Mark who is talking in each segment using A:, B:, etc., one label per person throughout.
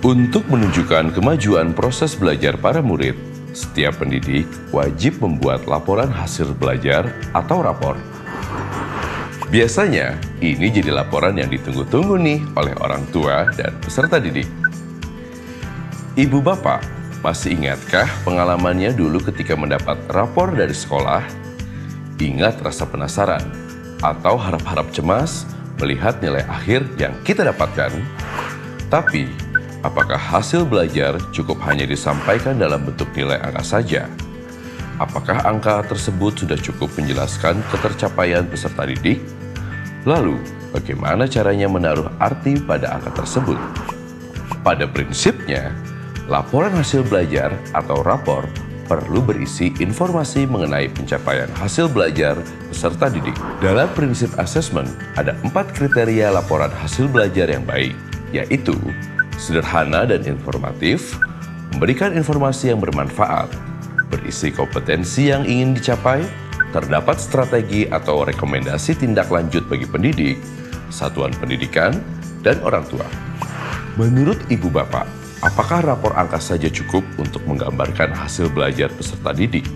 A: Untuk menunjukkan kemajuan proses belajar para murid, setiap pendidik wajib membuat laporan hasil belajar atau rapor. Biasanya, ini jadi laporan yang ditunggu-tunggu nih oleh orang tua dan peserta didik. Ibu bapak, masih ingatkah pengalamannya dulu ketika mendapat rapor dari sekolah? Ingat rasa penasaran atau harap-harap cemas melihat nilai akhir yang kita dapatkan? Tapi, apakah hasil belajar cukup hanya disampaikan dalam bentuk nilai angka saja? Apakah angka tersebut sudah cukup menjelaskan ketercapaian peserta didik? Lalu, bagaimana caranya menaruh arti pada angka tersebut? Pada prinsipnya, laporan hasil belajar atau rapor perlu berisi informasi mengenai pencapaian hasil belajar peserta didik. Dalam prinsip asesmen, ada 4 kriteria laporan hasil belajar yang baik, yaitu sederhana dan informatif, memberikan informasi yang bermanfaat, berisi kompetensi yang ingin dicapai, terdapat strategi atau rekomendasi tindak lanjut bagi pendidik, satuan pendidikan, dan orang tua. Menurut ibu bapak, apakah rapor angka saja cukup untuk menggambarkan hasil belajar peserta didik?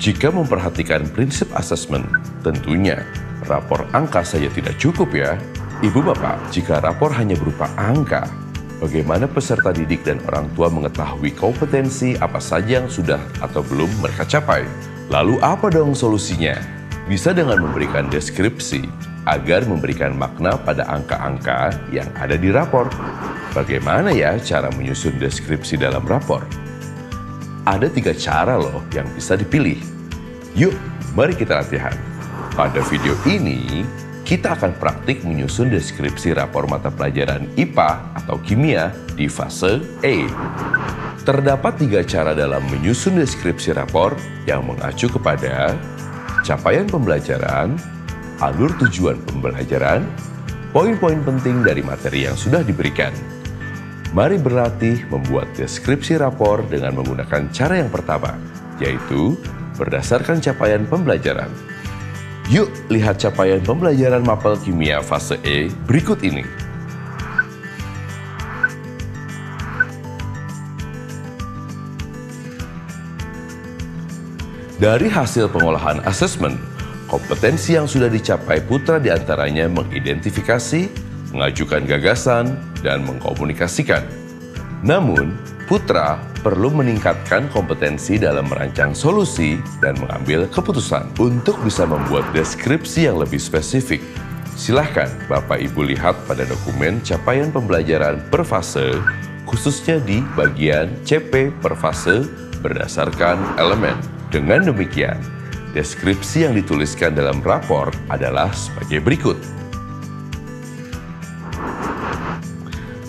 A: Jika memperhatikan prinsip asesmen, tentunya rapor angka saja tidak cukup ya. Ibu bapak, jika rapor hanya berupa angka, bagaimana peserta didik dan orang tua mengetahui kompetensi apa saja yang sudah atau belum mereka capai? Lalu apa dong solusinya? Bisa dengan memberikan deskripsi agar memberikan makna pada angka-angka yang ada di rapor. Bagaimana ya cara menyusun deskripsi dalam rapor? Ada 3 cara loh yang bisa dipilih. Yuk, mari kita latihan. Pada video ini, kita akan praktik menyusun deskripsi rapor mata pelajaran IPA atau kimia di fase E. Terdapat 3 cara dalam menyusun deskripsi rapor yang mengacu kepada capaian pembelajaran, alur tujuan pembelajaran, poin-poin penting dari materi yang sudah diberikan. Mari berlatih membuat deskripsi rapor dengan menggunakan cara yang pertama, yaitu berdasarkan capaian pembelajaran. Yuk lihat capaian pembelajaran mapel kimia fase E berikut ini. Dari hasil pengolahan asesmen, kompetensi yang sudah dicapai Putra diantaranya mengidentifikasi, mengajukan gagasan, dan mengkomunikasikan. Namun, Putra perlu meningkatkan kompetensi dalam merancang solusi dan mengambil keputusan. Untuk bisa membuat deskripsi yang lebih spesifik, silahkan Bapak Ibu lihat pada dokumen capaian pembelajaran per fase, khususnya di bagian CP per fase berdasarkan elemen. Dengan demikian, deskripsi yang dituliskan dalam rapor adalah sebagai berikut.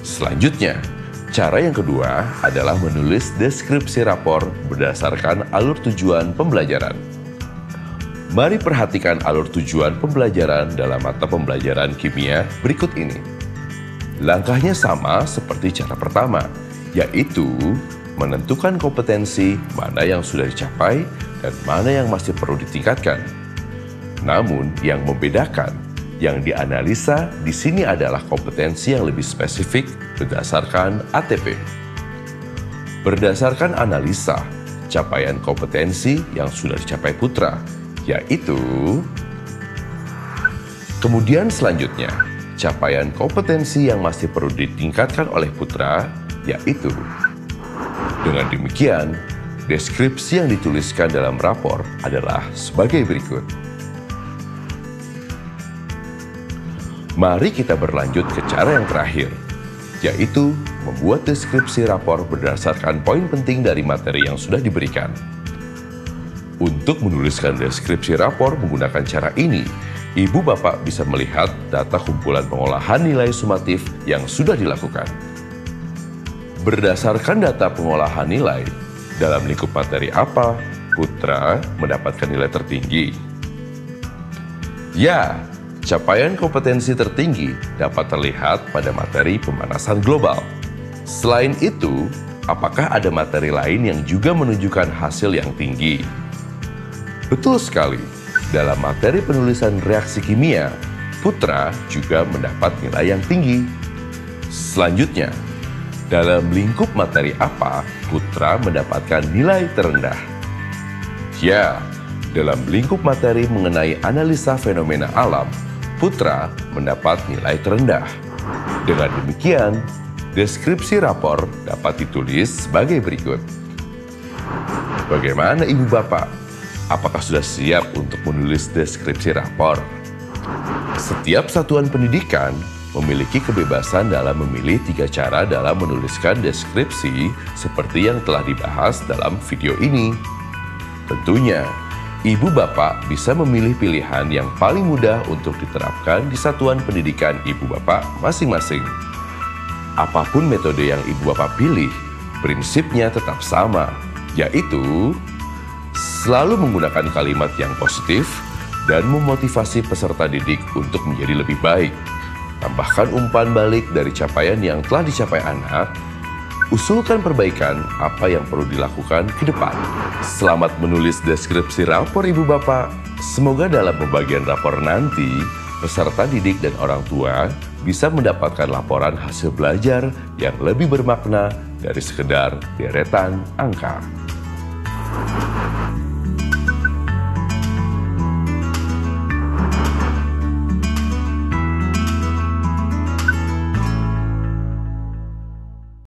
A: Selanjutnya, cara yang kedua adalah menulis deskripsi rapor berdasarkan alur tujuan pembelajaran. Mari perhatikan alur tujuan pembelajaran dalam mata pembelajaran kimia berikut ini. Langkahnya sama seperti cara pertama, yaitu menentukan kompetensi mana yang sudah dicapai dan mana yang masih perlu ditingkatkan. Namun, yang membedakan, yang dianalisa di sini adalah kompetensi yang lebih spesifik berdasarkan ATP. Berdasarkan analisa, capaian kompetensi yang sudah dicapai Putra, yaitu kemudian selanjutnya, capaian kompetensi yang masih perlu ditingkatkan oleh Putra, yaitu dengan demikian, deskripsi yang dituliskan dalam rapor adalah sebagai berikut. Mari kita berlanjut ke cara yang terakhir, yaitu membuat deskripsi rapor berdasarkan poin penting dari materi yang sudah diberikan. Untuk menuliskan deskripsi rapor menggunakan cara ini, Ibu Bapak bisa melihat data kumpulan pengolahan nilai sumatif yang sudah dilakukan. Berdasarkan data pengolahan nilai, dalam lingkup materi apa Putra mendapatkan nilai tertinggi? Ya, capaian kompetensi tertinggi dapat terlihat pada materi pemanasan global. Selain itu, apakah ada materi lain yang juga menunjukkan hasil yang tinggi? Betul sekali, dalam materi penulisan reaksi kimia, Putra juga mendapat nilai yang tinggi. Selanjutnya, Dalam lingkup materi apa Putra mendapatkan nilai terendah? Ya, dalam lingkup materi mengenai analisa fenomena alam, Putra mendapat nilai terendah. Dengan demikian, deskripsi rapor dapat ditulis sebagai berikut. Bagaimana Ibu Bapak? Apakah sudah siap untuk menulis deskripsi rapor? Setiap satuan pendidikan memiliki kebebasan dalam memilih 3 cara dalam menuliskan deskripsi seperti yang telah dibahas dalam video ini. Tentunya, Ibu Bapak bisa memilih pilihan yang paling mudah untuk diterapkan di satuan pendidikan Ibu Bapak masing-masing. Apapun metode yang Ibu Bapak pilih, prinsipnya tetap sama, yaitu selalu menggunakan kalimat yang positif dan memotivasi peserta didik untuk menjadi lebih baik. Tambahkan umpan balik dari capaian yang telah dicapai anak. Usulkan perbaikan apa yang perlu dilakukan ke depan. Selamat menulis deskripsi rapor Ibu Bapak. Semoga dalam pembagian rapor nanti, peserta didik dan orang tua bisa mendapatkan laporan hasil belajar yang lebih bermakna dari sekedar deretan angka.